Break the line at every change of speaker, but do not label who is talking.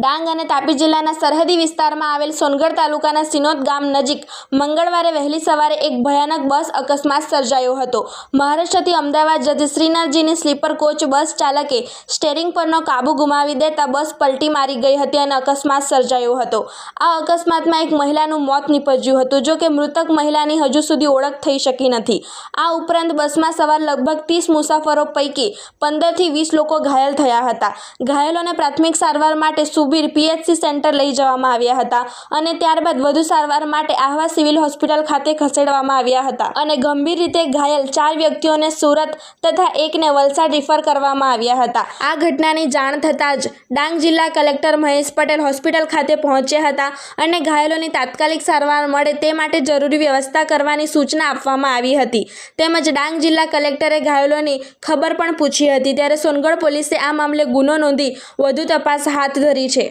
ડાંગ અને તાપી જિલ્લાના સરહદી વિસ્તારમાં આવેલ સોનગઢ તાલુકાના સિનોદ ગામ નજીક મંગળવારે વહેલી સવારે એક ભયાનક બસ અકસ્માત સર્જાયો હતો। મહારાષ્ટ્રથી અમદાવાદ જતી શ્રીનાથજીની સ્લીપર કોચ બસ ચાલકે સ્ટીયરિંગ પરનો કાબુ ગુમાવી દેતા બસ પલટી મારી ગઈ હતી અને અકસ્માત સર્જાયો હતો। આ અકસ્માતમાં એક મહિલાનું મોત નીપજ્યું હતું, જો કે મૃતક મહિલાની હજુ સુધી ઓળખ થઈ શકી નથી। આ ઉપરાંત બસમાં સવાર લગભગ 30 મુસાફરો પૈકી 15 થી 20 લોકો ઘાયલ થયા હતા। ઘાયલોને પ્રાથમિક સારવાર માટે સુબીર પીએચસી સેન્ટર લઈ જવામાં આવ્યા હતા અને ત્યારબાદ વધુ સારવાર માટે આહવા સિવિલ હોસ્પિટલ ખાતે ખસેડવામાં આવ્યા હતા અને ગંભીર રીતે ઘાયલ 4 વ્યક્તિઓને સુરત તથા એકને વલસાડ રિફર કરવામાં આવ્યા હતા। આ ઘટનાની જાણ થતાં જ ડાંગ જિલ્લા કલેક્ટર મહેશ પટેલ હોસ્પિટલ ખાતે પહોંચ્યા હતા અને ઘાયલોની તાત્કાલિક સારવાર મળે તે માટે જરૂરી વ્યવસ્થા કરવાની સૂચના આપવામાં આવી હતી। તેમજ ડાંગ જિલ્લા કલેક્ટરે ઘાયલોની ખબર પણ પૂછી હતી, ત્યારે સોનગઢ પોલીસે આ મામલે ગુનો નોંધી વધુ તપાસ હાથ ધરી છે।